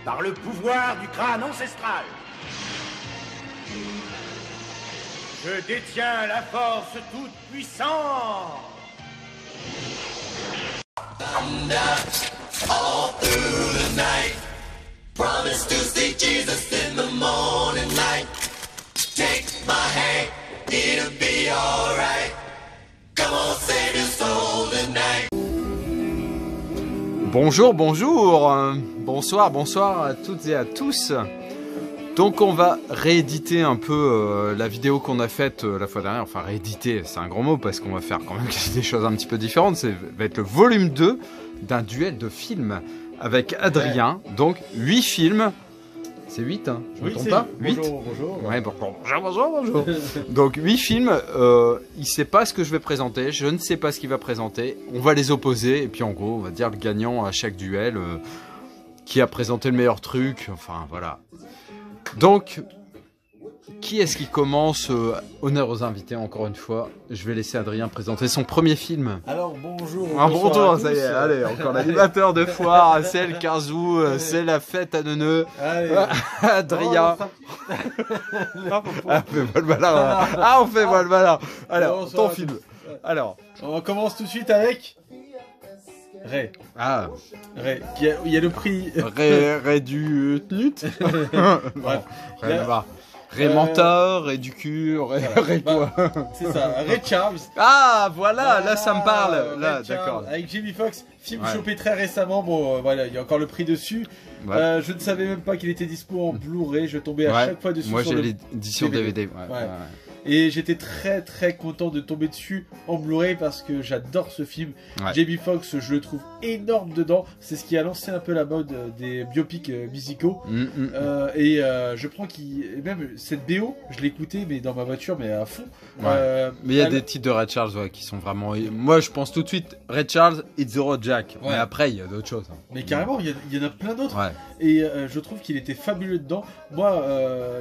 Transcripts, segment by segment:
par le pouvoir du crâne ancestral. Je détiens la force toute puissante. All through the night, promise to see Jesus in the morning light. Take my hand, it'll be alright. Come on, save your soul tonight. Bonjour, bonjour, bonsoir, bonsoir à toutes et à tous. Donc on va rééditer un peu la vidéo qu'on a faite la fois dernière. Enfin rééditer, c'est un grand mot parce qu'on va faire quand même des choses un petit peu différentes. Ça va être le volume 2 d'un duel de films avec Adrien. Ouais. Donc 8 films. C'est 8, hein, je me trompe pas. 8. Bonjour, bonjour. Ouais, bonjour. Donc 8 films, il sait pas ce que je vais présenter, je ne sais pas ce qu'il va présenter. On va les opposer et puis en gros on va dire le gagnant à chaque duel, qui a présenté le meilleur truc, enfin voilà. Donc, qui est-ce qui commence? Honneur aux invités, encore une fois. Je vais laisser Adrien présenter son premier film. Alors, bonjour. Un bon tour, ça y est. Allez, encore l'animateur de foire. C'est le 15 août, c'est la fête à Neuneu. Allez. Adrien. On fait Valbala. On fait Valbala. Alors, ton film. Alors. On commence tout de suite avec... Ray. Ah. Ray. Il y a le prix. Ray du Tnut. Bref. Ray Mentor, Ray du cul, Ray quoi. C'est ça, Ray Charles. Ah, voilà, là ça me parle. Là, d'accord. Avec Jamie Foxx, film chopé très récemment. Bon, voilà, il y a encore le prix dessus. Ouais. Je ne savais même pas qu'il était dispo en Blu-ray. Je tombais à chaque fois dessus. Moi j'ai l'édition DVD. Et j'étais très très content de tomber dessus en Blu-ray parce que j'adore ce film. Jamie Foxx, je le trouve énorme dedans. C'est ce qui a lancé un peu la mode des biopics musicaux. Et je prends même cette BO, je l'écoutais mais dans ma voiture mais à fond. Mais il y a des titres de Ray Charles qui sont vraiment... Moi je pense tout de suite Ray Charles, It's the Road Jack. Mais après il y a d'autres choses. Mais carrément, il y en a plein d'autres. Et je trouve qu'il était fabuleux dedans. Moi,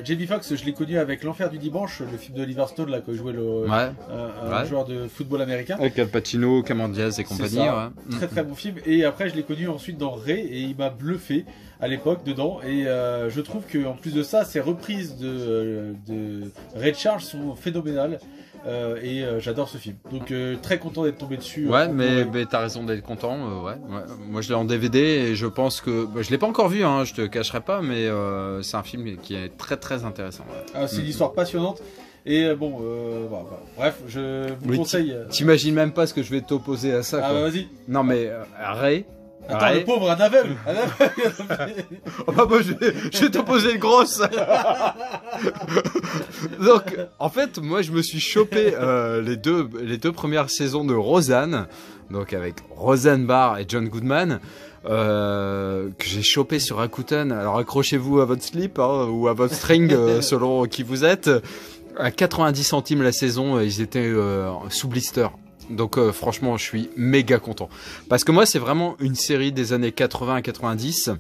Jamie Foxx, je l'ai connu avec L'Enfer du Dimanche, le film d'Oliver Stone là, quand il jouait un joueur de football américain. Avec Al Pacino, Cameron Diaz et compagnie. Très très bon film. Et après, je l'ai connu ensuite dans Ray et il m'a bluffé à l'époque dedans. Et je trouve qu'en plus de ça, ces reprises de Ray Charles sont phénoménales. Et j'adore ce film. Donc très content d'être tombé dessus. Mais t'as raison d'être content. Moi je l'ai en DVD et je pense que je l'ai pas encore vu, hein, je te cacherai pas, mais c'est un film qui est très très intéressant. C'est une histoire passionnante. Et bref, je vous conseille. T'imagines même pas ce que je vais t'opposer à ça. Vas-y. Non mais Ray. Attends, le pauvre, un aveugle. Moi, je vais t'opposer une grosse. Donc, en fait, moi, je me suis chopé les deux premières saisons de Roseanne, donc avec Roseanne Barr et John Goodman, que j'ai chopé sur Rakuten. Alors, accrochez-vous à votre slip ou à votre string, selon qui vous êtes. À 90 centimes la saison, ils étaient sous blister. Donc franchement je suis méga content parce que moi c'est vraiment une série des années 80 à 90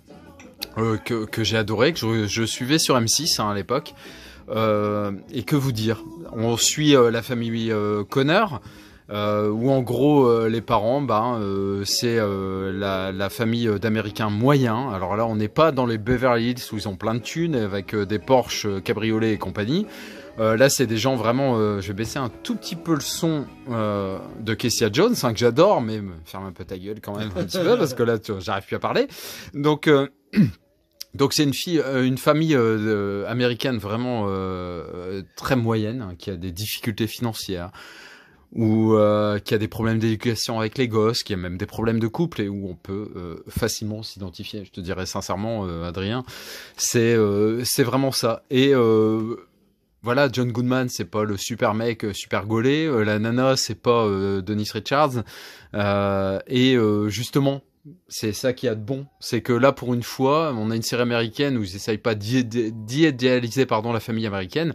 que j'ai adoré, que je suivais sur M6 à l'époque, et que vous dire, on suit la famille Connor, où en gros les parents c'est la famille d'Américains moyens. Alors là on n'est pas dans les Beverly Hills où ils ont plein de thunes avec des Porsche cabriolets et compagnie. Là, c'est des gens vraiment... je vais baisser un tout petit peu le son de Kessia Jones, que j'adore, mais ferme un peu ta gueule quand même un petit peu, parce que là, j'arrive plus à parler. Donc c'est une famille américaine vraiment très moyenne, hein, qui a des difficultés financières, ou qui a des problèmes d'éducation avec les gosses, qui a même des problèmes de couple, et où on peut facilement s'identifier. Je te dirais sincèrement, Adrien, c'est vraiment ça. Et... voilà, John Goodman, c'est pas le super mec super gaulé, la nana, c'est pas Denise Richards, et justement, c'est ça qui a de bon, c'est que là, pour une fois, on a une série américaine où ils essayent pas d'idéaliser la famille américaine.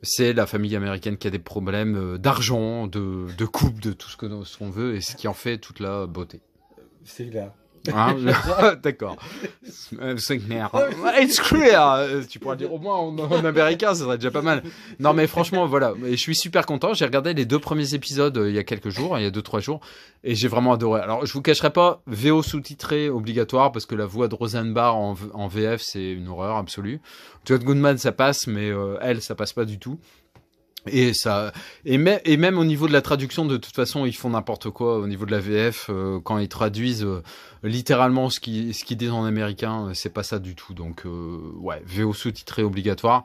C'est la famille américaine qui a des problèmes d'argent, de couple, de tout ce qu'on veut, et ce qui en fait toute la beauté. C'est clair. Hein, d'accord. C'est clair. It's clear. Tu pourras dire au moins en américain, ça serait déjà pas mal. Non, mais franchement, voilà. Et je suis super content. J'ai regardé les 2 premiers épisodes il y a quelques jours, il y a 2-3 jours, et j'ai vraiment adoré. Alors, je vous cacherai pas, VO sous-titré obligatoire, parce que la voix de Roseanne Barr en VF, c'est une horreur absolue. John Goodman, ça passe, mais elle, ça passe pas du tout. Et même au niveau de la traduction, de toute façon, ils font n'importe quoi au niveau de la VF quand ils traduisent littéralement ce qu'ils disent en américain, c'est pas ça du tout. Donc ouais, VO sous-titré obligatoire.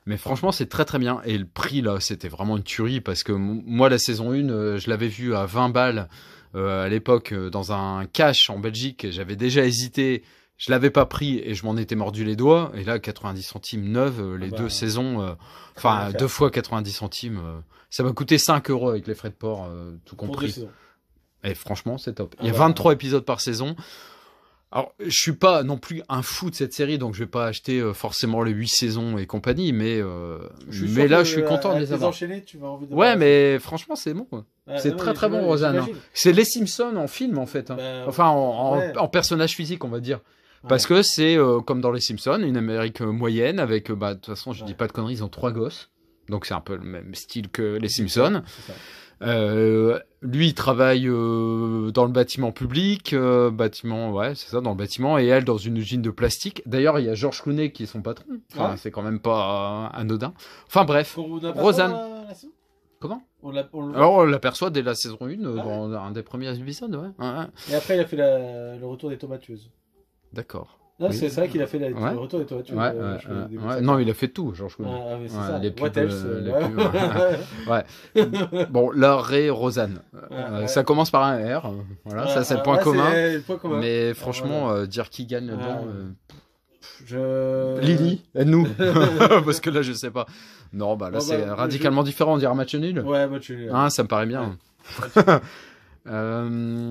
Mais franchement, c'est très très bien. Et le prix là, c'était vraiment une tuerie parce que moi la saison 1, je l'avais vue à 20 balles à l'époque dans un cash en Belgique. J'avais déjà hésité. Je l'avais pas pris et je m'en étais mordu les doigts. Et là, 90 centimes neuve, les 2 saisons, enfin 2 fois 90 centimes, ça m'a coûté 5 € avec les frais de port, tout compris. Et franchement, c'est top. Il y a 23 épisodes par saison. Alors, je suis pas non plus un fou de cette série, donc je vais pas acheter forcément les 8 saisons et compagnie, mais là, je suis content de les avoir. Enchaîner, tu vas envie de ouais, mais franchement, c'est bon. C'est très très bon, Roseanne. Hein. C'est les Simpsons en film, en fait. Hein. Enfin, en personnage physique, on va dire. Parce que c'est comme dans les Simpsons, une Amérique moyenne avec, de toute façon, je dis pas de conneries, ils ont 3 gosses, donc c'est un peu le même style que les Simpsons. Lui, il travaille dans le bâtiment public, ouais, c'est ça, dans le bâtiment, et elle dans une usine de plastique. D'ailleurs, il y a George Clooney qui est son patron. Enfin, c'est quand même pas anodin. Enfin bref, Roseanne. Comment Alors, on l'aperçoit dès la saison 1, dans un des premiers épisodes, ouais. Et après, il a fait le retour des tomates tueuses. D'accord. Non, oui. C'est vrai qu'il a fait le retour des tomates tueuses. Non, il a fait tout, Georges Clooney. Mais c'est ça. Les pubs, ouais. Bon, là, Roseanne. Ça commence par un R. Voilà, ça c'est le point commun. Mais franchement, dire qui gagne là-dedans. Lily, aide-nous. Parce que là, je sais pas. Non, là, c'est radicalement différent. On dirait match nul. Ouais, match nul. Ça me paraît bien. À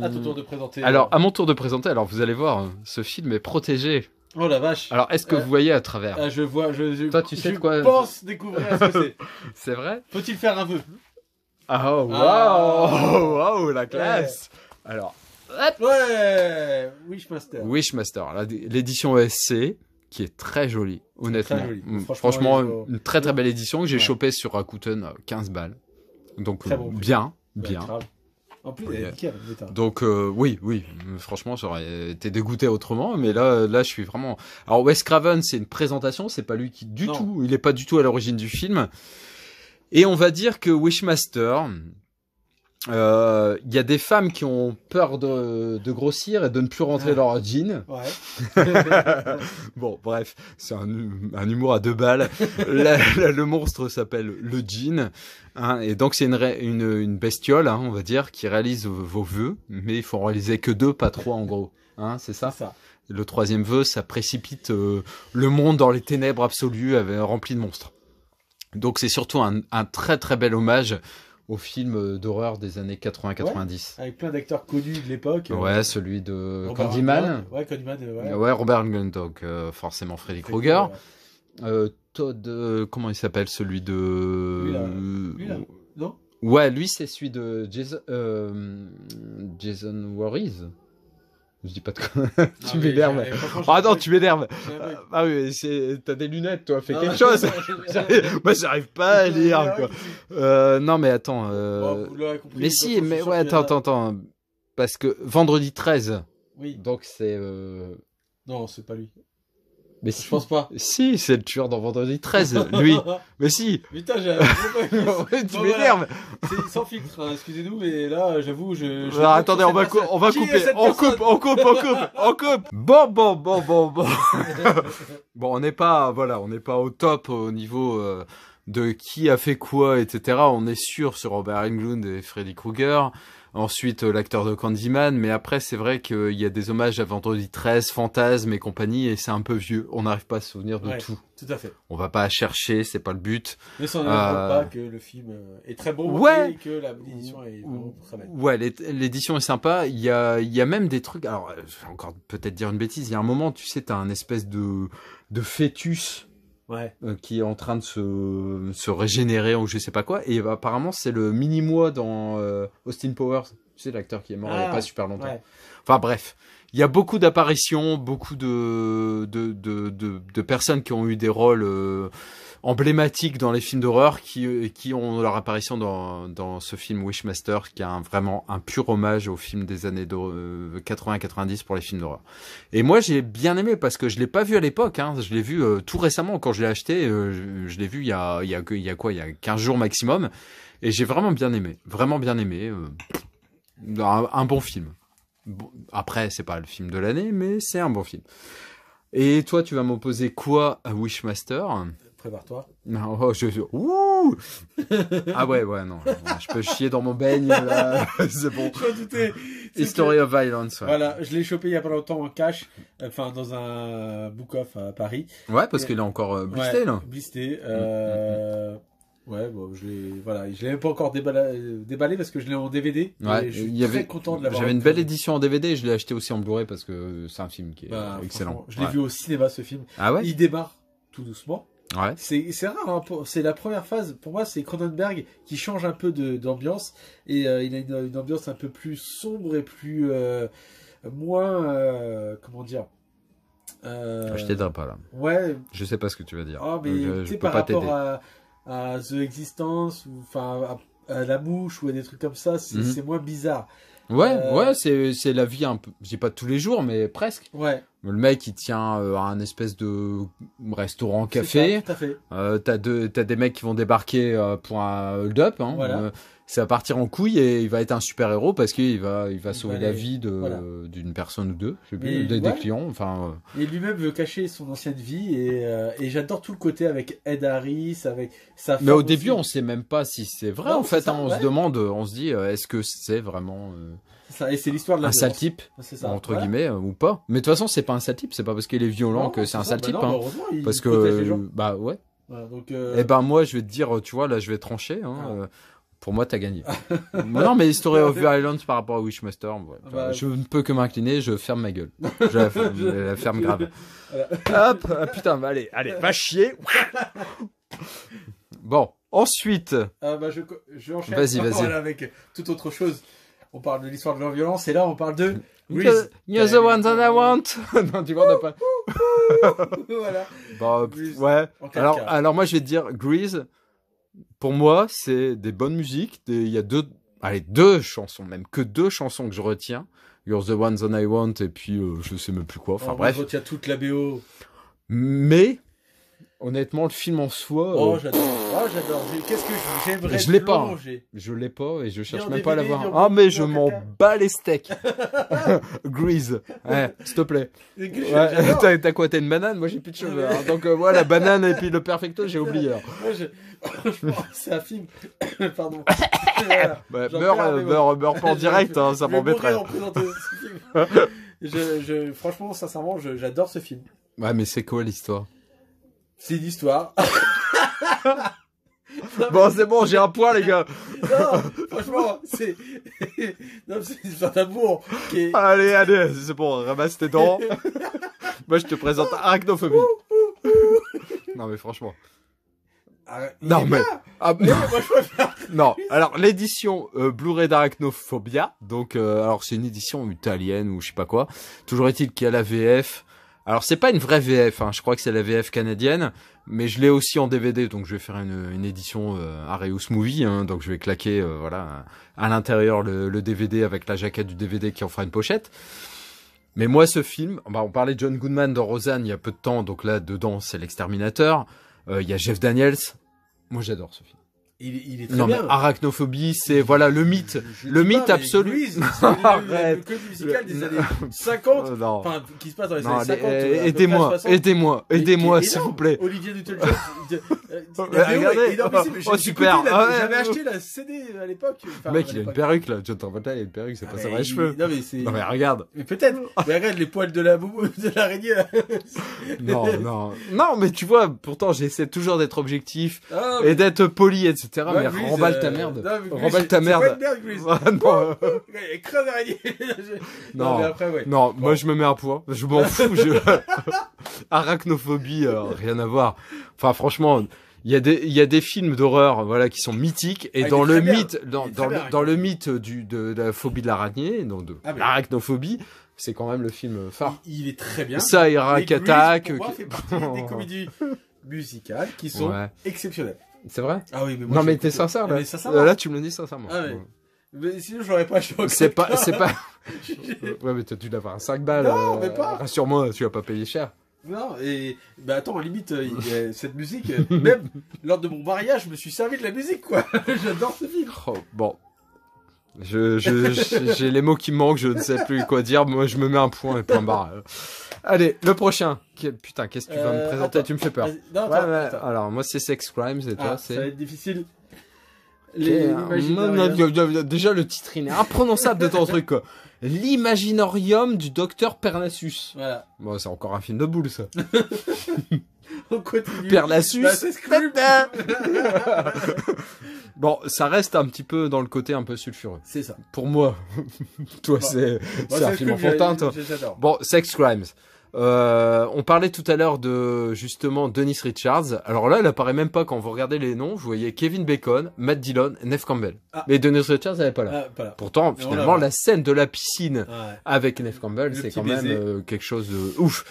ton tour de présenter. Alors, à mon tour de présenter, alors vous allez voir, ce film est protégé. Oh la vache. Alors, est-ce que vous voyez à travers Je vois, toi, tu sais de quoi je pense découvrir ce que c'est. C'est vrai? Faut-il faire un vœu? Oh, waouh, la classe. Ouais. Alors, ouais, Wishmaster. Wishmaster, l'édition ESC, qui est très jolie, honnêtement. Très jolie. Franchement, une très très belle édition que j'ai chopée sur Rakuten, 15 balles. Donc, bien. En plus, donc oui, franchement, j'aurais été dégoûté autrement, mais là, je suis vraiment. Alors Wes Craven, c'est une présentation, c'est pas lui qui tout, il est pas du tout à l'origine du film. Et on va dire que Wishmaster, il y a des femmes qui ont peur de grossir et de ne plus rentrer dans leur jean. Ouais. Bon, bref, c'est un humour à 2 balles. Le monstre s'appelle le jean. Hein, et donc c'est une bestiole, hein, on va dire, qui réalise vos vœux, mais il faut en réaliser que 2, pas 3 en gros. Hein, c'est ça. Le 3e vœu, ça précipite le monde dans les ténèbres absolues, rempli de monstres. Donc c'est surtout un très très bel hommage au film d'horreur des années 80-90. Avec plein d'acteurs connus de l'époque. Ouais, celui de Candyman. Ouais, Candyman. Ouais, Robert Englund, donc forcément Freddy Krueger. Todd, comment il s'appelle, celui de... Lui là, non? Ouais, lui c'est celui de Jason Voorhees. Je dis pas de quoi. Tu m'énerves. Ah non, tu m'énerves. Ah oui, t'as des lunettes, toi, fais quelque chose. Moi, j'arrive pas à lire, quoi. Non, mais attends. Mais si, mais ouais, attends. Parce que vendredi 13. Oui. Donc c'est. Non, c'est pas lui. Mais si. Je pense pas. Si, c'est le tueur dans vendredi 13, lui. Mais si. Putain, tu m'énerves. C'est sans filtre, hein, excusez-nous, mais là, j'avoue, Alors, attendez, on va couper. On coupe. Bon. Bon, on n'est pas au top au niveau de qui a fait quoi, etc. On est sûr sur Robert Englund et Freddy Krueger. Ensuite, l'acteur de Candyman, mais après, c'est vrai qu'il y a des hommages à Vendredi 13, Fantasme et compagnie, et c'est un peu vieux. On n'arrive pas à se souvenir de tout. Tout à fait. On va pas chercher, c'est pas le but. Mais ça n'enlève pas que le film est très bon, et que l'édition est vraiment très belle. Ouais, l'édition est sympa. Il y a même des trucs. Alors, je vais encore peut-être dire une bêtise. Il y a un moment, tu sais, t'as un espèce de fœtus. Ouais. Qui est en train de se régénérer ou je sais pas quoi, et apparemment c'est le mini-moi dans Austin Powers, tu sais, l'acteur qui est mort il y a pas super longtemps. Ouais. Enfin bref, il y a beaucoup d'apparitions, beaucoup de personnes qui ont eu des rôles emblématiques dans les films d'horreur qui ont leur apparition dans ce film Wishmaster, qui a vraiment un pur hommage aux films des années 80-90 pour les films d'horreur. Et moi, j'ai bien aimé parce que je l'ai pas vu à l'époque, hein. Je l'ai vu tout récemment quand je l'ai acheté. Je l'ai vu il y a 15 jours maximum. Et j'ai vraiment bien aimé. Vraiment bien aimé. Un bon film. Bon, après, c'est pas le film de l'année, mais c'est un bon film. Et toi, tu vas m'opposer quoi à Wishmaster? Prépare-toi. Non, ouh ah ouais, non. Je peux chier dans mon beigne, là. C'est bon. Je m'en doutais. History of Violence. Ouais. Voilà, je l'ai chopé il y a pas longtemps en cash, enfin dans un book-off à Paris. Ouais, parce qu'il est encore blisté, là. Blisté. Ouais, bon, je l'ai même pas encore déballé parce que je l'ai en DVD. Ouais, et je suis très content de l'avoir. J'avais une belle édition en DVD et je l'ai acheté aussi en Blu-ray parce que c'est un film qui est excellent. Je l'ai vu au cinéma, ce film. Ah ouais? Il démarre tout doucement. Ouais. C'est rare, hein, c'est la première phase. Pour moi, c'est Cronenberg qui change un peu d'ambiance. Et il a une ambiance un peu plus sombre et plus. Moins. Comment dire? Je t'aiderai pas là. Ouais. Je sais pas ce que tu vas dire. Oh, mais tu sais, par rapport à The Existence, ou enfin à La Mouche, ou à des trucs comme ça, c'est moins bizarre. Ouais, c'est la vie un peu, je dis pas tous les jours, mais presque. Ouais. Le mec, il tient un espèce de restaurant café. Ça, tout à fait. T'as des mecs qui vont débarquer pour un hold-up. Hein. Voilà. Ça va partir en couille et il va être un super-héros parce qu'il va sauver la vie d'une personne ou deux, je sais plus, des clients. Enfin. Et lui-même veut cacher son ancienne vie et j'adore tout le côté avec Ed Harris, avec sa femme. Mais au aussi. début, on sait même pas si c'est vrai. En fait, on se demande, on se dit, est-ce que c'est vraiment ça, et c'est l'histoire de la un sale type, entre guillemets, ou pas. Mais de toute façon, c'est pas un sale type. C'est pas parce qu'il est violent que c'est un sale type. Non, hein. Parce que bah ouais. Voilà, donc, Et ben moi, je vais te dire, tu vois, là, je vais trancher. Hein, pour moi, t'as gagné. Non, mais History of Violence par rapport à Wishmaster, je ne peux que m'incliner, je ferme ma gueule. Je la ferme grave. Voilà. Hop, putain, allez, va chier. Bon, ensuite. Je enchaîne. Vas-y. Voilà, avec toute autre chose. On parle de l'histoire de la violence et là, on parle de Grease. You're the one that I want. Non, tu vois, on n'a pas. Voilà. Bah, ouais. Alors moi, je vais te dire, Grease. Pour moi, c'est des bonnes musiques. Il y a deux chansons, même que deux chansons que je retiens. You're the one that I want, et puis je sais même plus quoi. Enfin bref. Je retiens toute la BO. Mais honnêtement, le film en soi. J'adore. Qu'est-ce que j'aimerais. Je l'ai pas. Je l'ai pas et je cherche même pas à l'avoir. Ah mais je m'en bats les steaks. Grease. Ouais, s'il te plaît. Ouais, t'as quoi? T'as une banane? Moi j'ai plus de cheveux. Hein. Donc voilà, la banane et puis le perfecto, j'ai oublié. Franchement, c'est un film. Pardon. Meurs pas en direct, hein, ça m'embêterait. Franchement, sincèrement, j'adore ce film. Ouais, mais c'est quoi l'histoire? C'est une histoire. Bon, c'est bon, j'ai un point, les gars. Non, franchement, c'est une histoire d'amour. Allez, c'est bon, ramasse tes dents. Moi, je te présente Arachnophobie. Non, mais franchement. Non, mais. Non, alors, l'édition Blu-ray d'Arachnophobia. Donc, alors, c'est une édition italienne ou je sais pas quoi. Toujours est-il qu'il y a la VF. Alors c'est pas une vraie VF, hein. Je crois que c'est la VF canadienne, mais je l'ai aussi en DVD, donc je vais faire une édition Areus Movie, hein. Donc je vais claquer voilà à l'intérieur le DVD avec la jaquette du DVD qui en fera une pochette. Mais moi ce film, on parlait de John Goodman dans Roseanne il y a peu de temps, donc là dedans c'est l'exterminateur. Il y a Jeff Daniels, moi j'adore ce film. Il est très bien. Mais Arachnophobie, c'est voilà le mythe, absolu. Arrête. Le code musical des années 50, enfin qui se passe dans les années 50. Aidez-moi, s'il vous plaît. Olivier Newton-John. Regardez. Super. J'avais acheté la CD à l'époque. Le mec, il a une perruque là. John Travolta, il a une perruque, c'est pas ça les cheveux. Non mais regarde. Mais peut-être. Mais regarde les poils de l'araignée. Non, mais tu vois, pourtant j'essaie toujours d'être objectif et d'être poli, etc. Mais remballe ta merde. Remballe ta merde. Non. Crève d'araignée. Non, mais après, ouais. Non, moi je me mets un point. Je m'en fous. Arachnophobie, rien à voir. Enfin, franchement, il y a des films d'horreur, voilà, qui sont mythiques. Et dans le mythe, dans le mythe de la phobie de l'araignée, donc de l'arachnophobie, c'est quand même le film phare. Il est très bien. Ça, Et Iraq Grease, Attack. pour moi, fait partie des comédies musicales qui sont Ouais. exceptionnelles. C'est vrai? Ah oui, mais moi, Non, j'ai mais écouté- t'es sincère, là. Mais sincèrement. Là, tu me le dis sincèrement. Ah ouais. Ouais. Mais sinon, j'aurais pas choqué. C'est pas. Ouais, mais t'as dû l'avoir à 5 balles. Non, mais pas. Rassure-moi, tu vas pas payer cher. Non, et bah attends, limite, cette musique, même lors de mon mariage, je me suis servi de la musique, quoi. J'adore ce film. Oh, bon. J'ai les mots qui me manquent, je ne sais plus quoi dire. Moi, je me mets un point et point barre. Allez, le prochain. Putain, qu'est-ce que tu vas me présenter? Attends. Tu me fais peur. Vas-y. Non, Ouais, attends, ouais. attends. Alors, moi, c'est Sex Crimes et toi, Ah, ça va c'est. être difficile. Déjà, le titre, il est imprononçable de ton truc, quoi. L'Imaginorium du docteur Parnassus. Voilà. Bon, c'est encore un film de boule, ça. On continue. Parnassus. Bah, c'est Scream. Bon, ça reste un petit peu dans le côté un peu sulfureux. C'est ça. Pour moi. Toi, Bon. c'est Bon, un film Scream, enfantin, toi. J'adore. Bon, Sex Crimes. On parlait tout à l'heure de, justement, Dennis Richards. Alors là, elle apparaît même pas quand vous regardez les noms. Vous voyez Kevin Bacon, Matt Dillon, Neve Campbell. Ah. Mais Dennis Richards, elle est pas là. Ah, pas là. Pourtant, Mais on finalement, la voit. la scène de la piscine Ouais. avec Neve Campbell, Le c'est petit quand même baiser. quelque chose de ouf.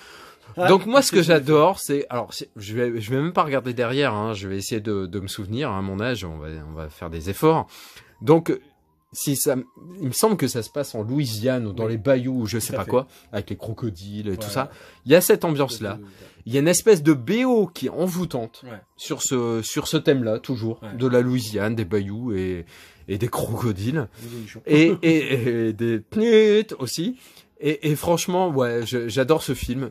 Ah, Donc moi, ce que c'est- j'adore, c'est, alors, je vais même pas regarder derrière, hein, je vais essayer de me souvenir, hein, à mon âge, on va faire des efforts. Donc, si ça, il me semble que ça se passe en Louisiane ou dans Oui. les bayous ou je sais Tout à pas fait. quoi, avec les crocodiles et tout Ouais. ça. Il y a cette ambiance-là. Il y a une espèce de BO qui est envoûtante Ouais. sur ce thème-là, toujours, Ouais. de la Louisiane, des bayous et des crocodiles Et... et des pnutes aussi. Et franchement, ouais, j'adore ce film.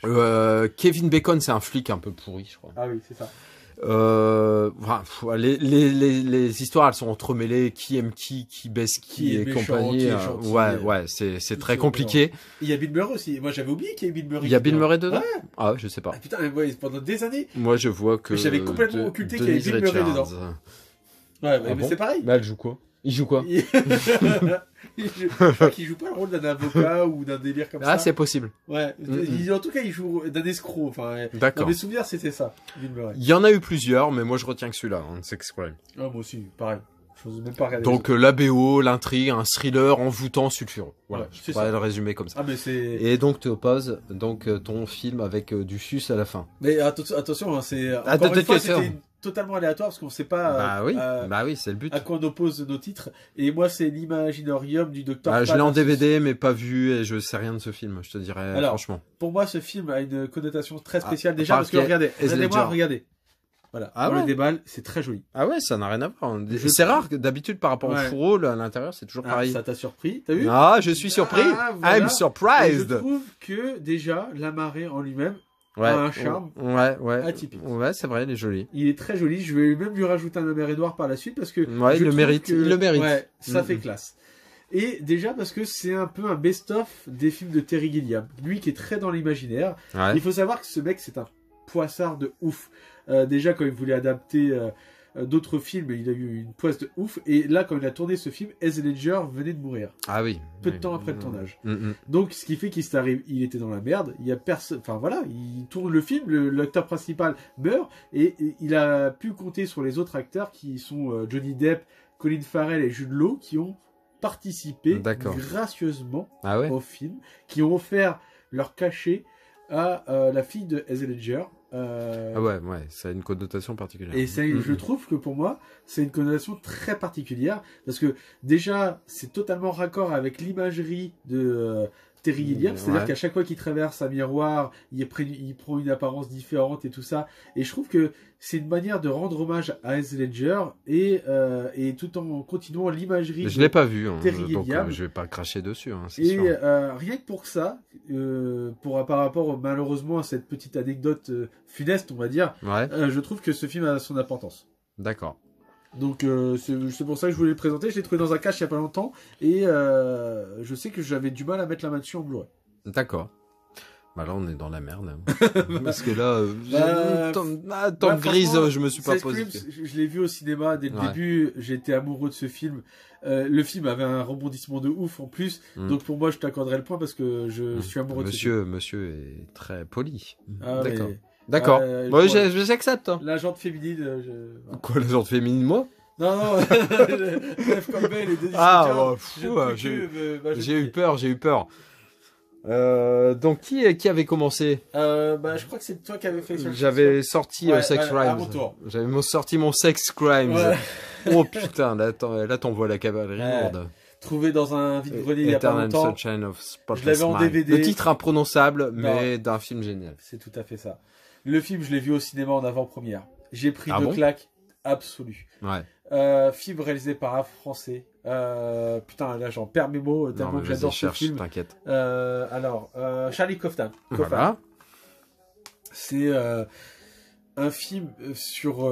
Kevin Bacon, c'est un flic un peu pourri, je crois. Ah oui, c'est ça. Enfin, les histoires, elles sont entremêlées. Qui aime qui baisse qui Qui est et méchant, compagnie. qui est gentil, ouais, c'est très compliqué. Il y a Bill Murray aussi. Moi, j'avais oublié qu'il y avait Bill Murray. Il y a Bill Murray dedans? Ouais. Ah, je sais pas. Ah, putain, mais ouais, pendant des années. Moi, je vois que. Mais j'avais complètement occulté qu'il y avait Denise Bill Murray Richards. dedans. Ouais, mais, Ah mais bon c'est pareil. Mais elle joue quoi? Il joue quoi? Je crois qu'il joue pas le rôle d'un avocat ou d'un délire comme ça. Ah, c'est possible. Ouais. En tout cas, il joue d'un escroc. Enfin, dans D'accord. mes souvenirs, c'était ça, Bill Murray. Il y en a eu plusieurs, mais moi, je retiens que celui-là, hein, Sex Crime. Ah, moi aussi, pareil. Je n'ose même pas regarder. Donc, la BO, l'intrigue, un thriller envoûtant, sulfureux. Voilà, Ouais, je c'est pourrais ça. le résumer comme ça. Ah, mais c'est. Et donc, tu opposes donc ton film avec du sus à la fin. Mais attention, hein, c'est. Encore Attends, une fois, attention. c'était totalement aléatoire parce qu'on sait pas. Bah oui, c'est le but. À quoi on oppose nos titres. Et moi, c'est l'Imaginorium du Docteur. Ah, je l'ai en Parnassus. DVD, mais pas vu, et je sais rien de ce film, je te dirais, Alors, franchement. Pour moi, ce film a une connotation très spéciale Ah, déjà parce que Heath regardez, regardez-moi, Ledger. regardez. Voilà. Ah on ouais. le déballe, c'est très joli. Ah ouais, ça n'a rien à voir. Je C'est trouve- rare que d'habitude, par rapport Ouais. au fourreau, là, à l'intérieur, c'est toujours Ah, pareil. ça t'a surpris, t'as vu? Ah, je suis surpris. Ah, voilà. I'm Et je surprised. trouve que déjà, la marée en lui-même, Ouais. a un charme Ouais. atypique. Ouais, c'est vrai, il est joli. Il est très joli. Je vais même lui rajouter un Homer Edouard par la suite parce que Ouais, je il le trouve mérite, que- il le mérite. Ouais, ça Mhm. fait classe. Et déjà parce que c'est un peu un best-of des films de Terry Gilliam. Lui qui est très dans l'imaginaire. Ouais. Il faut savoir que ce mec, c'est un poissard de ouf. Déjà, quand il voulait adapter d'autres films, il a eu une poisse de ouf. Et là, quand il a tourné ce film, Heath Ledger venait de mourir. Ah oui. Peu de Oui. temps après le tournage. Mm. Donc, ce qui fait qu'il s'est arrivé, il était dans la merde. Il y a personne, enfin voilà, il tourne le film, l'acteur principal meurt et il a pu compter sur les autres acteurs qui sont Johnny Depp, Colin Farrell et Jude Law qui ont participé D'accord. gracieusement Ah ouais. au film, qui ont offert leur cachet à la fille de Heath Ledger. Ah ouais, ça a une connotation particulière. Et je trouve que pour moi, c'est une connotation très particulière parce que déjà, c'est totalement raccord avec l'imagerie de Terry Gilliam, c'est-à-dire Ouais. qu'à chaque fois qu'il traverse un miroir, il prend une apparence différente et tout ça. Et je trouve que c'est une manière de rendre hommage à Heath Ledger et tout en continuant l'imagerie. Mais je l'ai pas vu, hein, Terry donc Gilliam. je vais pas cracher dessus, hein, c'est Et sûr. rien que pour ça, par rapport malheureusement à cette petite anecdote funeste, on va dire, Ouais, je trouve que ce film a son importance. d'accord. Donc c'est pour ça que je voulais le présenter. Je l'ai trouvé dans un cache il y a pas longtemps et je sais que j'avais du mal à mettre la main dessus en Blu-ray. D'accord. Bah là, on est dans la merde. hein. Parce que là, Tom Grise, franchement, je me suis pas Sex posé. Crimes, je l'ai vu au cinéma dès le Ouais. début. J'étais amoureux de ce film. Le film avait un rebondissement de ouf en plus. Mm. Donc pour moi, je t'accorderai le point parce que je suis amoureux de ce Monsieur est très poli. film. Ah, D'accord. mais D'accord. Moi, ouais. j'accepte. Hein. La jante féminine. Quoi, la genre féminine, moi? Non, Neve Campbell et Dennis Ah, Richards, oh, je fou, ne peux j'ai que, bah, je J'ai te eu dis. peur, j'ai eu peur. Donc qui avait commencé? Je crois que c'est toi qui avais fait ça. J'avais sorti Sex à Crimes. mon tour. J'avais sorti mon Sex Crimes. Ouais. Oh putain, là t'envoies la cavalerie lourde. Trouvé dans un vide-grenier il y a pas Eternal longtemps. Sunshine of Spotless Je l'avais en Mind. DVD. Le titre imprononçable, mais d'un film génial. C'est tout à fait ça. Le film, je l'ai vu au cinéma en avant-première. J'ai pris Ah deux bon claques absolues. Ouais. Film réalisé par un Français. Putain, là, j'en perds mes mots tellement que j'adore ce film. T'inquiète. Charlie Kaufman. Voilà. C'est un film sur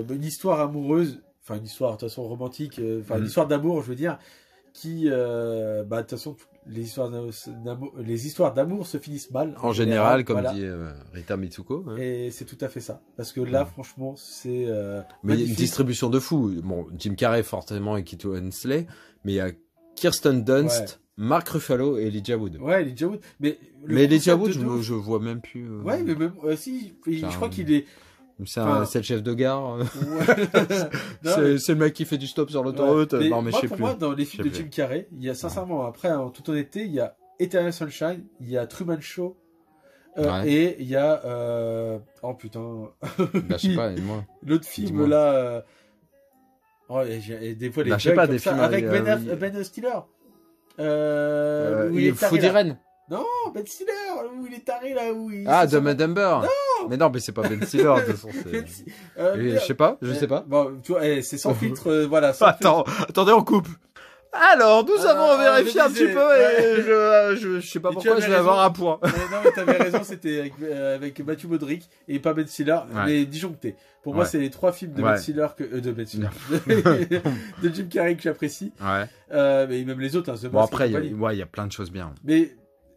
une histoire amoureuse, enfin une histoire de toute façon romantique, une histoire d'amour, je veux dire, qui, de toute façon, les histoires d'amour se finissent mal. En général, comme voilà. dit Rita Mitsuko. Hein. Et c'est tout à fait ça. Parce que là, franchement, c'est mais il y a une magnifique. distribution de fou. Bon, Jim Carrey forcément et Kit Winslet, mais il y a Kirsten Dunst, Mark Ruffalo et Elijah Wood. Ouais, Elijah Wood. Mais Elijah Wood, je vois même plus. Ouais, mais même si, je crois qu'il est. C'est le chef de gare. Ouais. C'est le mec qui fait du stop sur l'autoroute. Ouais. Non, mais je sais plus. Pour moi, dans les films de Jim Carrey, il y a sincèrement, après, en toute honnêteté, il y a Eternal Sunshine, il y a Truman Show, et il y a oh putain. Je sais pas, moi. L'autre film là. Et des fois les je sais pas, des ça, films avec Ben Stiller. Il faut dire Rennes. Non, Ben Stiller, où il est taré là, où il. Dumb and Dumber. Non. Mais non, mais c'est pas Ben Stiller de toute façon. Je sais pas. Bon, tu vois, c'est sans filtre, voilà. Attendez, on coupe. Alors, nous avons vérifié un petit peu et je sais pas pourquoi je vais avoir un point. Non, mais t'avais raison, c'était avec Matthew Modric et pas Ben Stiller, mais disjoncté. Pour moi, c'est les trois films de Ben Stiller de Jim Carrey que j'apprécie. Mais même les autres, Bon, après, il y a plein de choses bien. Mais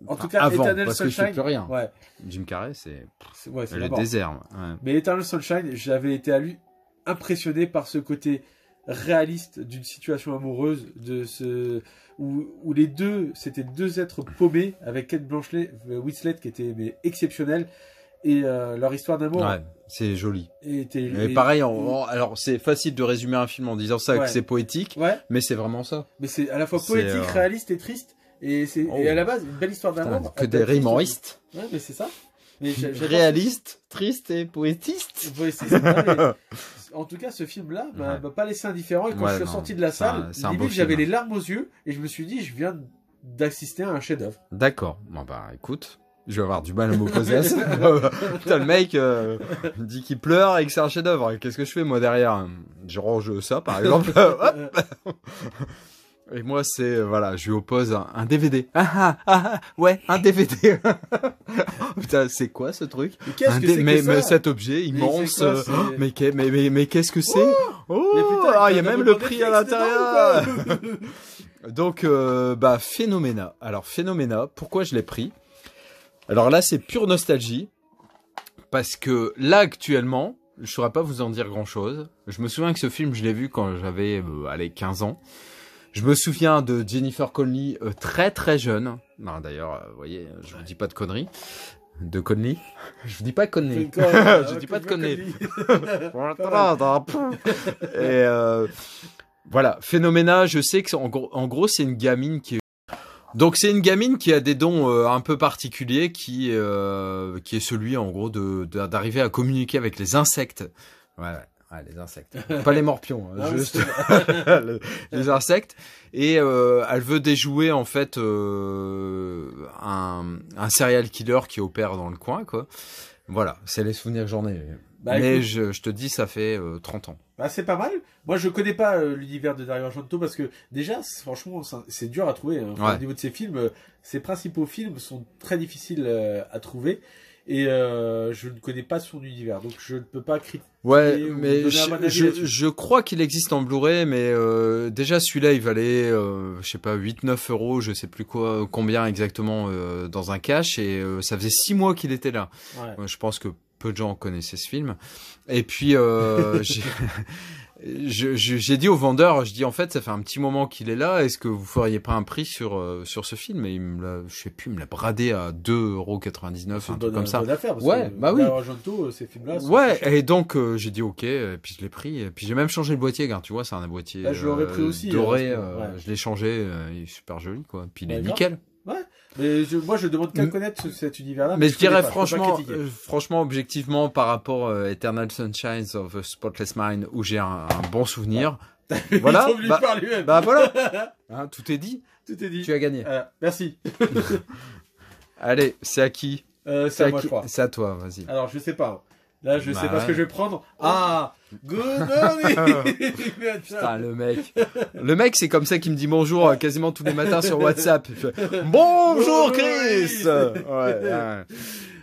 en tout cas, avant, Eternal parce Sunshine, que je sais plus rien. Ouais. Jim Carrey, c'est le d'abord. désert. Mais Eternal Sunshine, j'avais été impressionné par ce côté réaliste d'une situation amoureuse où les deux, c'était deux êtres paumés avec Kate Winslet qui était exceptionnelle et leur histoire d'amour. Ouais, c'est joli. Et pareil, alors c'est facile de résumer un film en disant ça que c'est poétique, mais c'est vraiment ça. Mais c'est à la fois poétique, réaliste et triste. Et à la base une belle histoire d'amour. Que des rimeristes. Ouais, mais c'est ça. Mais réaliste, triste et poétiste. En tout cas, ce film-là m'a pas laissé indifférent. Et quand je suis sorti de la salle, limite j'avais les larmes aux yeux et je me suis dit, je viens d'assister à un chef-d'œuvre. D'accord. Bon bah écoute, je vais avoir du mal à m'opposer à ça. Putain, le mec dit qu'il pleure et que c'est un chef-d'œuvre. Qu'est-ce que je fais moi derrière? Je range ça, par exemple. Et moi, je lui oppose un DVD. Ouais, un DVD. Putain, c'est quoi ce truc? Mais cet objet immense. Mais qu'est-ce que c'est? Il y a même le prix à l'intérieur. Donc, Phénoména. Alors, Phénoména, pourquoi je l'ai pris? Alors là, c'est pure nostalgie. Parce que là, actuellement, je saurais pas vous en dire grand-chose. Je me souviens que ce film, je l'ai vu quand j'avais 15 ans. Je me souviens de Jennifer Connelly très très jeune. Non, d'ailleurs, vous voyez, je vous dis pas de conneries. De Connelly. Je vous dis pas Connelly. Je dis pas de Connelly. Et voilà, Phénoména, je sais que en gros c'est une gamine qui est... Donc c'est une gamine qui a des dons un peu particuliers qui est celui en gros d'arriver à communiquer avec les insectes. Ouais. Ah, les insectes. Pas les morpions, juste les insectes. Et elle veut déjouer en fait un serial killer qui opère dans le coin, quoi. Voilà, c'est les souvenirs que j'en ai. Mais écoute, je te dis, ça fait 30 ans. C'est pas mal. Moi, je connais pas l'univers de Dario Argento parce que déjà, franchement, c'est dur à trouver. Au niveau de ses films, ses principaux films sont très difficiles à trouver. Et je ne connais pas son univers, donc je ne peux pas critiquer. Ouais, mais je crois qu'il existe en Blu-ray, mais déjà celui-là il valait, je sais pas, 8-9 euros, je sais plus combien exactement dans un cash, et ça faisait 6 mois qu'il était là. Ouais. Je pense que peu de gens connaissaient ce film. Et puis j'ai dit au vendeur, en fait ça fait un petit moment qu'il est là, est-ce que vous feriez pas un prix sur ce film? Et il me l'a, je sais plus, il me l'a bradé à 2,99 €, un truc comme ça. Ouais, bah oui. Argento, ces films-là. Ouais, et donc j'ai dit ok, et puis je l'ai pris, et puis j'ai même changé le boîtier, car tu vois, c'est un boîtier je l'aurais pris aussi, doré, je l'ai changé, il est super joli quoi, puis il est nickel. Ouais. Mais moi, je demande qu'à connaître cet univers-là. Mais je dirais connais pas, je peux pas critiquer. franchement, objectivement, par rapport à Eternal Sunshine of a Spotless Mind, où j'ai un bon souvenir. Voilà. Ils sont venus par lui-même. Bah voilà. Hein, tout est dit. Tout est dit. Tu as gagné. Merci. Allez, c'est à qui? C'est à moi, je crois. C'est à toi, vas-y. Alors, je sais pas. Là, je sais pas ouais. ce que je vais prendre. Ah, good morning. Putain, le mec, c'est comme ça qu'il me dit bonjour quasiment tous les matins sur WhatsApp. Il fait, bonjour Chris. Ouais.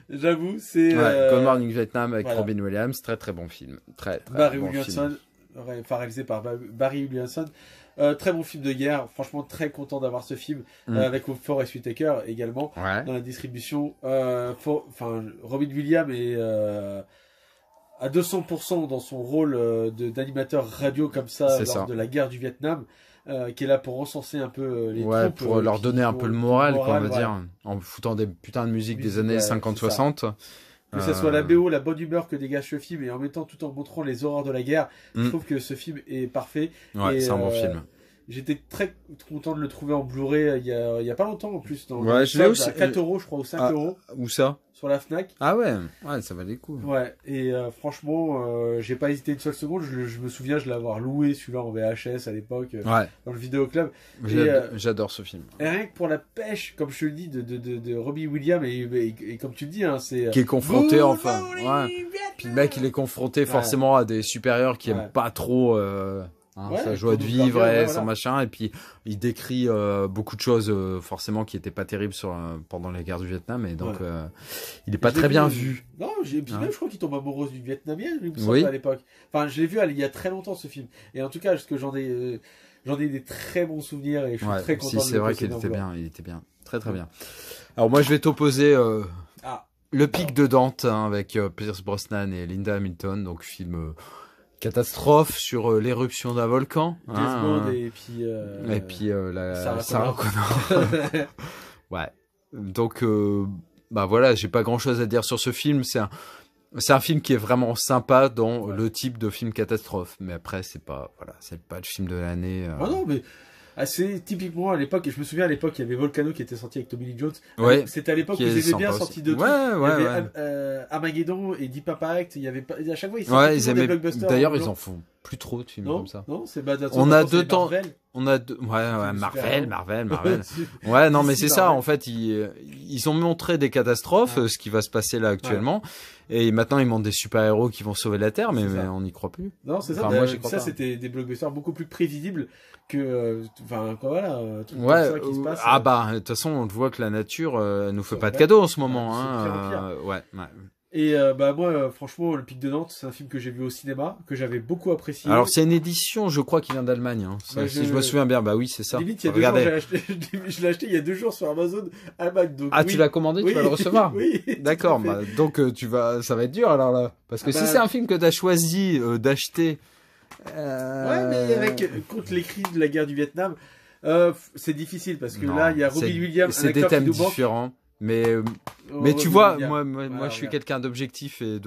J'avoue, c'est. Good Morning Vietnam avec voilà. Robin Williams, très très bon film, très Barry bon Williamson, film. enfin réalisé par Barry Williamson. Très bon film de guerre. Franchement, très content d'avoir ce film avec Forest Whitaker également dans la distribution. Robin Williams est à 200% dans son rôle d'animateur radio comme ça lors de la guerre du Vietnam, qui est là pour recenser un peu les troupes. Pour leur donner un peu le moral, quoi, on va dire, en foutant des putains de musique des années 50-60. Que ce soit la BO, la bonne humeur que dégage ce film, et en mettant tout en montrant les horreurs de la guerre, je trouve que ce film est parfait. Ouais, c'est un bon film. J'étais très content de le trouver en Blu-ray il y a pas longtemps en plus. Je l'ai aussi. À 4 euros, je crois, ou 5 euros. Où ça? Sur la Fnac. Ah ouais, ça valait le coup. Ouais, et franchement, j'ai pas hésité une seule seconde. Je me souviens, je l'avais loué celui-là en VHS à l'époque, dans le vidéoclub. J'adore ce film. Et rien que pour la pêche, comme je te le dis, de Robbie Williams, et comme tu le dis, hein, c'est. Qui est confronté, enfin. Ouais. Puis le mec, il est confronté forcément à des supérieurs qui aiment pas trop. Sa joie de vivre et son machin, et puis il décrit beaucoup de choses forcément qui étaient pas terribles pendant la guerre du Vietnam, et donc il est pas très bien vu. Non, même je crois qu'il tombe amoureux d'une Vietnamienne, il me semble, à l'époque. Enfin, je l'ai vu il y a très longtemps ce film, et en tout cas, parce que j'en ai des très bons souvenirs, et je suis très content. C'est vrai qu'il était bien, très très bien. Alors moi, je vais t'opposer Le Pic de Dante avec Pierce Brosnan et Linda Hamilton, donc film. Catastrophe sur l'éruption d'un volcan. Et puis Sarah Connor. Ouais. Donc voilà, j'ai pas grand chose à dire sur ce film. C'est un film qui est vraiment sympa dans le type de film catastrophe. Mais après, c'est pas le film de l'année. Ah non, mais c'est typiquement à l'époque, et je me souviens à l'époque, il y avait Volcano qui était sorti avec Tommy Lee Jones. Ouais. C'était à l'époque où ils aimaient bien sorti de trucs. Ouais, il y avait Armageddon et Deep Impact. Il y avait à chaque fois ils sortaient des blockbusters. D'ailleurs, ils en font plus trop de films comme ça. Non, c'est on a deux temps. Marvel. Ouais, non, mais c'est ça. En fait, ils ont montré des catastrophes, ce qui va se passer là actuellement. Et maintenant, ils montrent des super-héros qui vont sauver la Terre, mais on n'y croit plus. Non, c'est ça. Moi, j'y crois pas. C'était des blockbusters beaucoup plus prévisibles que, truc comme ça qui se passe. De toute façon, on voit que la nature nous fait pas de cadeaux en ce moment. Ouais. Et moi, franchement, Le Pic de Dante, c'est un film que j'ai vu au cinéma, que j'avais beaucoup apprécié. Alors c'est une édition, je crois, qui vient d'Allemagne. Si je me souviens bien, oui, c'est ça. Limite, il y a 2 jours, je l'ai acheté il y a 2 jours sur Amazon Allemagne. Donc, tu l'as commandé, tu vas le recevoir. Oui. D'accord, donc ça va être dur alors là, parce que si c'est un film que t'as choisi d'acheter. Ouais, mais contre les crises de la guerre du Vietnam, c'est difficile parce que là, il y a Robin Williams, c'est des thèmes différents. Mais tu vois, moi je suis quelqu'un d'objectif et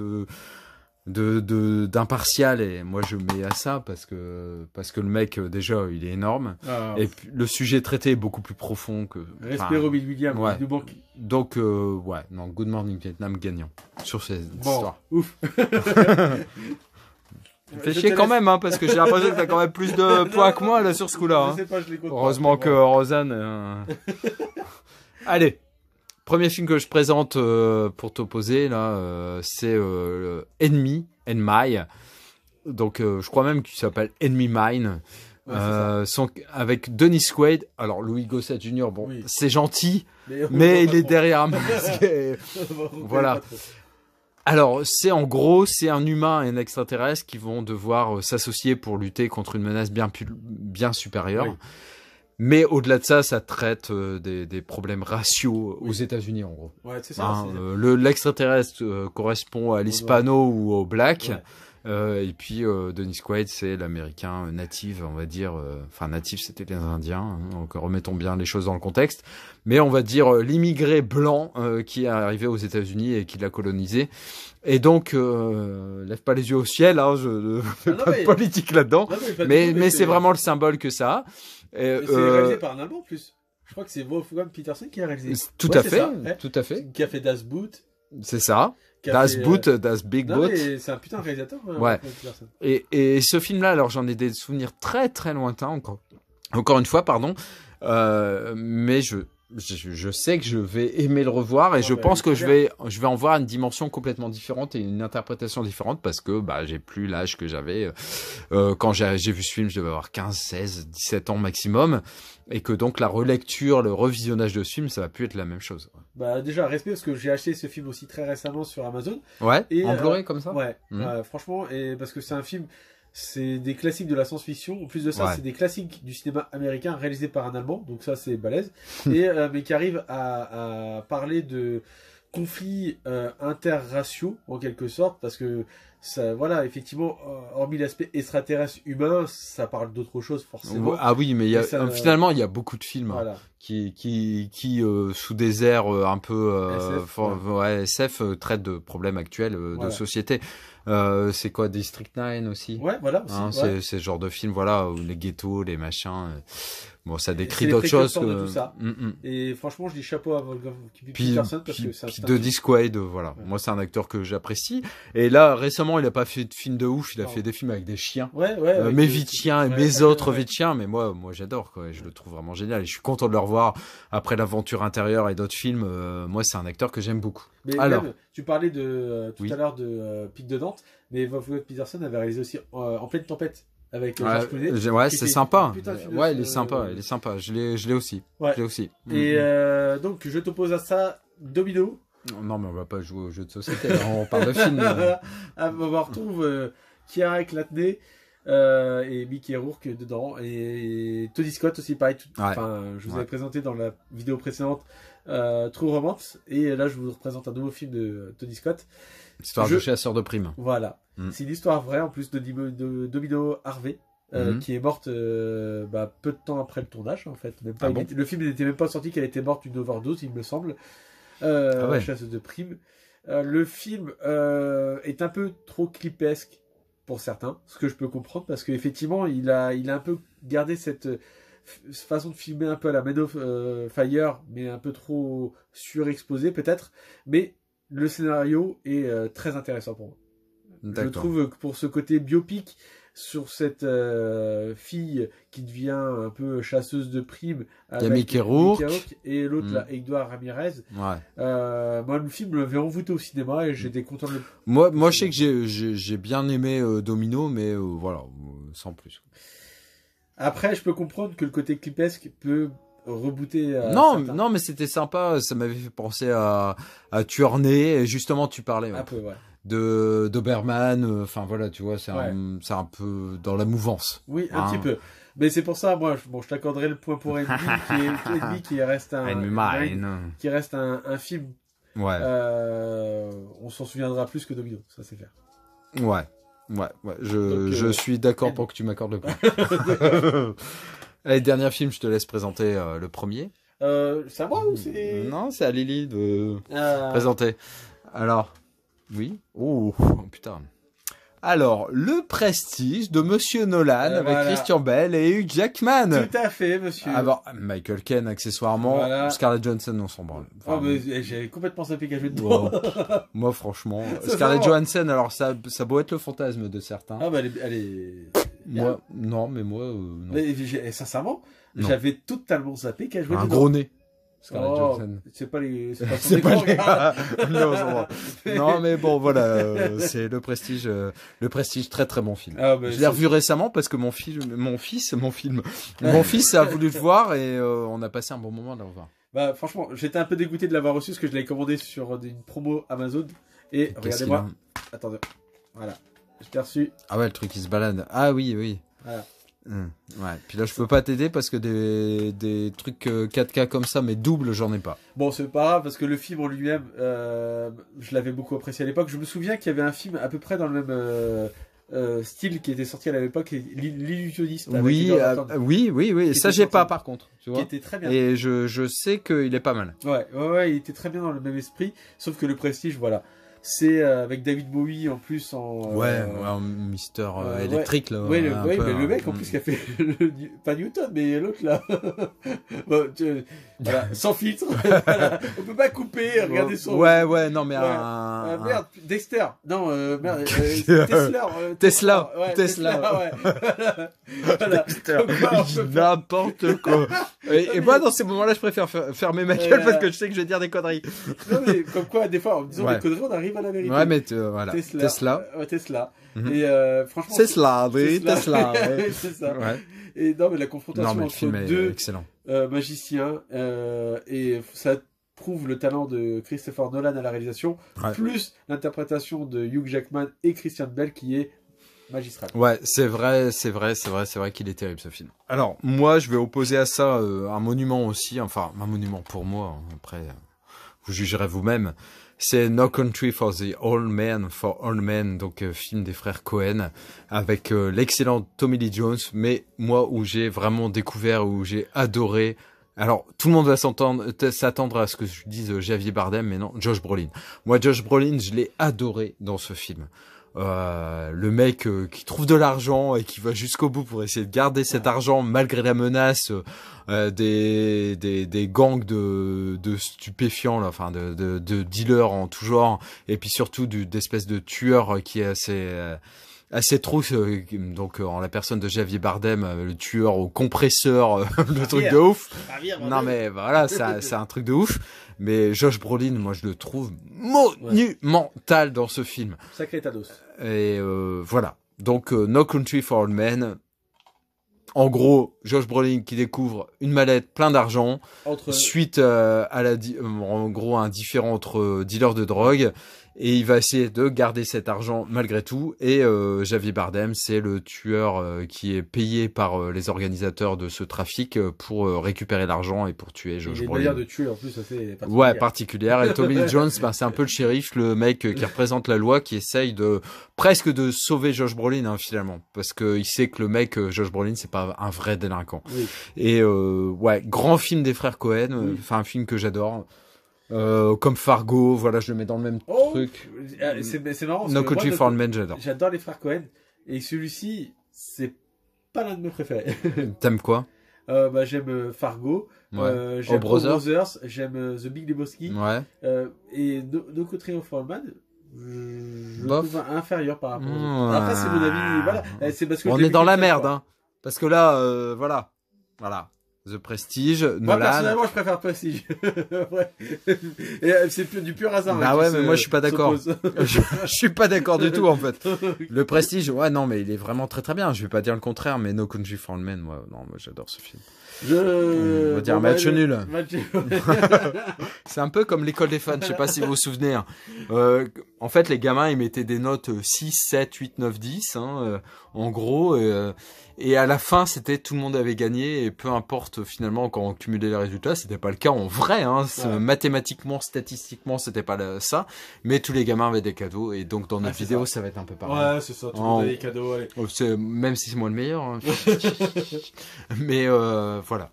d'impartial, et moi je mets à ça parce que le mec déjà il est énorme, et puis, le sujet traité est beaucoup plus profond que respect Robin Williams. Donc Good Morning Vietnam gagnant sur cette histoire. Ouf. Tu me fais chier quand même, parce que j'ai l'impression que t'as quand même plus de points que moi là sur ce coup-là. Je sais pas, je les compte pas. Heureusement que Rosanne. Allez. Premier film que je présente pour t'opposer là, c'est Enemy. Donc je crois même qu'il s'appelle Enemy Mine. Avec Dennis Quaid. Alors Louis Gossett Jr. C'est gentil, mais il est derrière un masque. Voilà. Alors c'est un humain et un extraterrestre qui vont devoir s'associer pour lutter contre une menace bien supérieure. Oui. Mais au-delà de ça, ça traite des problèmes raciaux aux États-Unis, en gros. Ouais, c'est ça. L'extraterrestre correspond à l'hispano ou au black. Et puis Dennis Quaid, c'est l'américain natif, on va dire. Natif, c'était les Indiens. Donc remettons bien les choses dans le contexte. Mais on va dire l'immigré blanc qui est arrivé aux États-Unis et qui l'a colonisé. Et donc, lève pas les yeux au ciel. Je ne fais pas de politique là-dedans. Mais c'est vraiment le symbole que ça a. C'est réalisé par un Allemand en plus. Je crois que c'est Wolfgang Petersen qui a réalisé. Tout Ouais, à c'est fait, ça, ouais. tout à fait. Qui a fait Das Boot. C'est ça. qui a Das fait, Boot, Das Big non, Boot. mais c'est un putain de réalisateur. Hein, Ouais. Wolfgang Petersen. Et ce film-là, alors j'en ai des souvenirs très très lointains encore une fois, pardon. Mais je sais que je vais aimer le revoir et je bah, pense que je bien. vais en voir une dimension complètement différente et une interprétation différente parce que bah j'ai plus l'âge que j'avais quand j'ai vu ce film, je devais avoir 15, 16, 17 ans maximum et que donc la relecture, le revisionnage de ce film, ça va plus être la même chose. Bah, déjà, respect parce que j'ai acheté ce film aussi très récemment sur Amazon. Ouais, Et, en Blu-ray comme ça. Ouais, Mhm. franchement, et parce que c'est un film, c'est des classiques de la science-fiction. En plus de ça, Ouais. c'est des classiques du cinéma américain réalisés par un Allemand, donc ça c'est balèze. Et mais qui arrive à parler de conflits interraciaux en quelque sorte, parce que ça, voilà, effectivement, hormis l'aspect extraterrestre humain, ça parle d'autre chose forcément. Ah oui, mais Et ça, finalement il y a beaucoup de films. Voilà. qui sous des airs un peu SF, ouais, SF traitent de problèmes actuels de Voilà. société. C'est quoi District 9 aussi? Ouais, voilà. Aussi, Hein, ouais. c'est ce genre de film, voilà, où les ghettos, les machins. Bon, ça décrit c'est les d'autres choses précurseurs de que. tout ça. Mm. Et franchement, je dis chapeau à Wolfgang Puis, Petersen parce que c'est puis un de film- Dick Quaid, voilà. Ouais. Moi, c'est un acteur que j'apprécie. Et là, récemment, il a pas fait de film de ouf. Il a Non. fait des films avec des chiens. Ouais, ouais. avec Mes le- vies de chiens et ouais, mes ouais, autres ouais. vies de chiens, mais moi j'adore quoi, et je le trouve vraiment génial et je suis content de le revoir après l'aventure intérieure et d'autres films. Moi c'est un acteur que j'aime beaucoup. Mais Alors. même, tu parlais de tout Oui. à l'heure de Pic de Dante, mais Wolfgang Petersen avait réalisé aussi En pleine tempête avec Georges Clooney. Ouais, qui c'est était sympa. un putain de film de- Ouais, il est sympa, il est sympa. Je l'ai aussi. Ouais. Je l'ai aussi. Et donc je t'oppose à ça Domino. Non mais on va pas jouer aux jeux de société, là, on parle de film. On retrouve Keira Knightley et Mickey Rourke dedans et Tony Scott aussi pareil. Ouais. Enfin, je vous Ouais. avais présenté dans la vidéo précédente True Romance et là je vous représente un nouveau film de Tony Scott. Histoire Je- de chasseur de primes. Voilà. Mm. C'est une histoire vraie en plus de Domino Harvey. Qui est morte peu de temps après le tournage en fait. Même pas, Ah bon le film n'était même pas sorti qu'elle était morte d'une overdose, il me semble. Ah ouais. Chasseuse de primes. Le film est un peu trop clipesque pour certains, ce que je peux comprendre parce qu'effectivement il a un peu gardé cette façon de filmer un peu à la Man of Fire, mais un peu trop surexposé peut-être. Mais le scénario est très intéressant pour moi. Je D'accord. trouve que pour ce côté biopic sur cette fille qui devient un peu chasseuse de primes avec Mickey Rourke. et l'autre Mm. là, Edouard Ramirez. Ouais. Moi le film m'avait envoûté au cinéma et j'étais content de le... Moi je sais que j'ai bien aimé Domino, mais voilà, sans plus. Après je peux comprendre que le côté clipesque peut rebooter certains. Non, mais c'était sympa. Ça m'avait fait penser à Tueur Né. Et justement, tu parlais Un peu, ouais. de Doberman. Enfin voilà, tu vois, c'est Ouais. c'est un peu dans la mouvance. Oui, un Hein. petit peu. Mais c'est pour ça, moi, je t'accorderai le point pour Enemy, qui reste qui reste un film. Ouais, On s'en souviendra plus que Domino, ça c'est clair. ouais. Je suis d'accord pour que tu m'accordes le point. Allez, dernier film, je te laisse présenter le premier. C'est à moi ou c'est... Non, c'est à Lily de présenter. Alors, oui. Oh, putain. Alors, Le Prestige de Monsieur Nolan avec voilà. Christian Bale et Hugh Jackman. Tout à fait, monsieur. Alors, Michael Caine accessoirement. Voilà. Scarlett Johansson, on s'en branle. Enfin, Oh, mais j'avais complètement zappé qu'à jouer dedans. wow. Moi, franchement, Ça, Scarlett ça va. Johansson, alors ça doit être le fantasme de certains. Ah bah elle est... Moi, non, mais moi, non. Mais sincèrement, Non. j'avais totalement zappé qu'à jouer Un dedans. gros nez. Scarlett Oh, Johansson. c'est pas les... C'est pas son C'est écran, pas les regarde. Non, ça va. Non, mais bon, voilà, c'est Le Prestige, très très bon film. Ah, bah, Je l'ai revu récemment parce que mon fils a voulu le voir et on a passé un bon moment de le revoir. Bah franchement, j'étais un peu dégoûté de l'avoir reçu parce que je l'avais commandé sur une promo Amazon. Et Qu'est-ce regardez-moi. qu'il Attendez. Voilà. Je l'ai reçu. Ah ouais, le truc qui se balade. Ah oui, oui. Voilà. Ouais. Puis là, je peux pas t'aider parce que des trucs 4K comme ça, mais double, j'en ai pas. Bon, c'est pas grave parce que le film en lui-même, je l'avais beaucoup apprécié à l'époque. Je me souviens qu'il y avait un film à peu près dans le même style qui était sorti à l'époque, L'Illusionniste. avec Oui, Edward Norton, oui. Qui Ça, était j'ai sorti. pas par contre. Tu qui vois. était très bien. Et je sais qu'il est pas mal. Ouais, il était très bien dans le même esprit. Sauf que le Prestige, voilà. c'est avec David Bowie en plus en Mister électrique là. Ouais, mais le mec en plus qui a fait pas Newton mais l'autre là. Bon, voilà, sans filtre. Voilà. On peut pas couper, regarder son. Ouais, non mais merde, Dexter. Non, merde, Tesla. Ouais, Tesla. Voilà. N'importe quoi. Et moi dans ces moments-là, je préfère fermer ma gueule parce que je sais que je vais dire des conneries. Non mais comme quoi des fois en disant des conneries on arrive à la vérité. Ouais mais voilà. Tesla. Et franchement c'est Tesla. C'est ça. Ouais. Et non mais la confrontation entre deux magiciens et ça prouve le talent de Christopher Nolan à la réalisation, plus l'interprétation de Hugh Jackman et Christian Bale qui est magistral. Ouais, c'est vrai qu'il est terrible ce film. Alors, moi, je vais opposer à ça un monument aussi, enfin, un monument pour moi, après, vous jugerez vous-même. C'est No Country for Old Men, donc film des frères Cohen, avec l'excellent Tommy Lee Jones, mais moi, où j'ai vraiment découvert, où j'ai adoré. Alors, tout le monde va s'attendre à ce que je dise Javier Bardem, mais non, Josh Brolin. Moi, Josh Brolin, je l'ai adoré dans ce film. Le mec qui trouve de l'argent et qui va jusqu'au bout pour essayer de garder cet argent malgré la menace des gangs de stupéfiants là, enfin de dealers en tout genre, et puis surtout d'espèces de tueurs qui est assez trousse, donc en la personne de Javier Bardem, le tueur au compresseur, le truc de ouf. Non mais voilà, c'est un truc de ouf. Mais Josh Brolin, moi je le trouve monumental dans ce film. Sacré Tados. Et voilà. Donc No Country for Old Men. En gros, Josh Brolin qui découvre une mallette plein d'argent suite à en gros un différend entre dealers de drogue. Et il va essayer de garder cet argent malgré tout. Et Javier Bardem, c'est le tueur qui est payé par les organisateurs de ce trafic pour récupérer l'argent et pour tuer Josh Brolin. Il a une manière de tuer en plus assez particulière. Ouais, particulière. Et Tommy Lee Jones, c'est un peu le shérif, le mec qui représente la loi, qui essaye presque de sauver Josh Brolin finalement, parce que il sait que le mec Josh Brolin, c'est pas un vrai délinquant. Oui. Et grand film des frères Cohen, un film que j'adore. Comme Fargo, voilà, je le mets dans le même truc. C'est marrant. No Country for Old Men, j'adore. J'adore les frères Cohen. Et celui-ci, c'est pas l'un de mes préférés. T'aimes quoi? J'aime Fargo. Ouais. J'aime Brothers. J'aime The Big Lebowski. Ouais. Et No Country for Old Men, je le trouve inférieur par rapport Après, c'est mon avis. Voilà. C'est parce que on est dans la merde, hein. Parce que là, voilà. The Prestige, Nolan. Moi, personnellement, je préfère Prestige. Ouais. Et c'est du pur hasard. Ah ouais, mais moi, je suis pas d'accord. Je suis pas d'accord du tout, en fait. Le Prestige, non, mais il est vraiment très très bien. Je vais pas dire le contraire, mais No Country for Old Men, moi, j'adore ce film. On va dire match nul. C'est un peu comme l'école des fans, je sais pas si vous vous souvenez. En fait, les gamins, ils mettaient des notes 6, 7, 8, 9, 10, en gros. Et à la fin, c'était tout le monde avait gagné. Et peu importe, finalement, quand on cumulait les résultats, c'était pas le cas en vrai. Mathématiquement, statistiquement, c'était pas ça. Mais tous les gamins avaient des cadeaux. Et donc, dans notre vidéo, ça va être un peu pareil. Ouais, c'est ça. Tout le monde avait des cadeaux, allez. Même si c'est moi le meilleur. Mais voilà.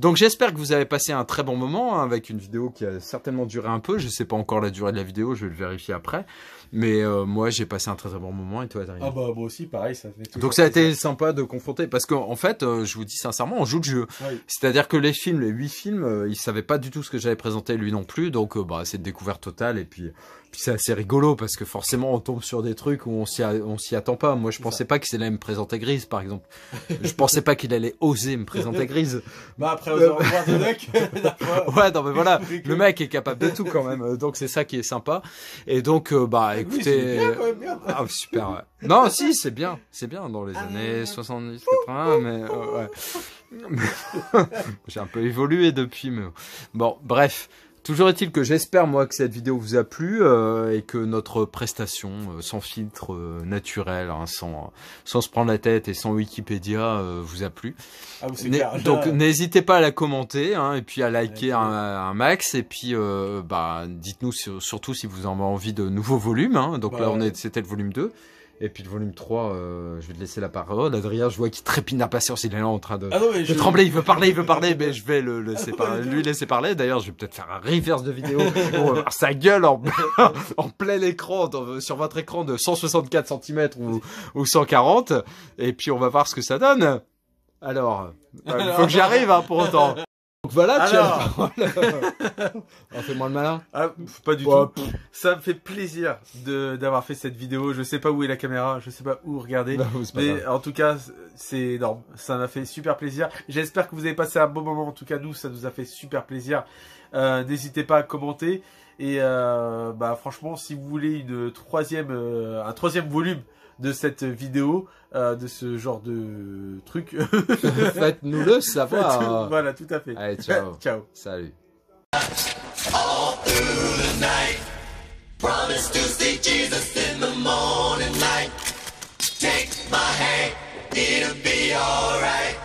Donc j'espère que vous avez passé un très bon moment avec une vidéo qui a certainement duré un peu. Je sais pas encore la durée de la vidéo, je vais le vérifier après. Mais moi j'ai passé un très très bon moment et toi Adrien? Moi aussi pareil, ça fait tout. Donc ça a été sympa de confronter parce qu'en fait je vous dis sincèrement on joue le jeu. Oui. C'est-à-dire que les 8 films, il savait pas du tout ce que j'avais présenté lui non plus. Donc c'est une découverte totale et puis c'est assez rigolo parce que forcément on tombe sur des trucs où on s'y attend pas. Moi je pensais pas qu'il allait me présenter Grise par exemple. Je pensais pas qu'il allait oser me présenter Grise. Après aux revoir de Duck. Ouais, non mais voilà, le mec est capable de tout quand même. Donc c'est ça qui est sympa. Et donc écoutez, bien. Super. Ouais. Non, si, c'est bien dans les années 70, 80 mais ouais. J'ai un peu évolué depuis mais bon, bref. Toujours est-il que j'espère moi que cette vidéo vous a plu et que notre prestation sans filtre naturel, sans se prendre la tête et sans Wikipédia vous a plu. Donc n'hésitez pas à la commenter et puis à liker un max et puis dites-nous surtout si vous en avez envie de nouveaux volumes. Donc là c'était le volume 2. Et puis le volume 3, je vais te laisser la parole. Adrien, je vois qu'il trépigne d'impatience. Il est là en train de, de trembler. Il veut parler, mais je vais le laisser lui laisser parler. D'ailleurs, je vais peut-être faire un reverse de vidéo. On va voir sa gueule en plein écran, sur votre écran de 164 cm ou 140. Et puis, on va voir ce que ça donne. Alors, il faut que j'y arrive pour autant. Donc voilà, tu fais-moi le malin. Pas du tout. Ça me fait plaisir d'avoir fait cette vidéo. Je sais pas où est la caméra, je sais pas où regarder. Non, mais en tout cas, c'est énorme. Ça m'a fait super plaisir. J'espère que vous avez passé un bon moment. En tout cas, nous, ça nous a fait super plaisir. N'hésitez pas à commenter. Et franchement, si vous voulez un troisième volume de cette vidéo, de ce genre de truc, faites-nous le savoir. Voilà, tout à fait. Allez, ciao. Ciao. Salut. All through the night, promise to see Jesus in the morning light. Take my hand, it'll be alright.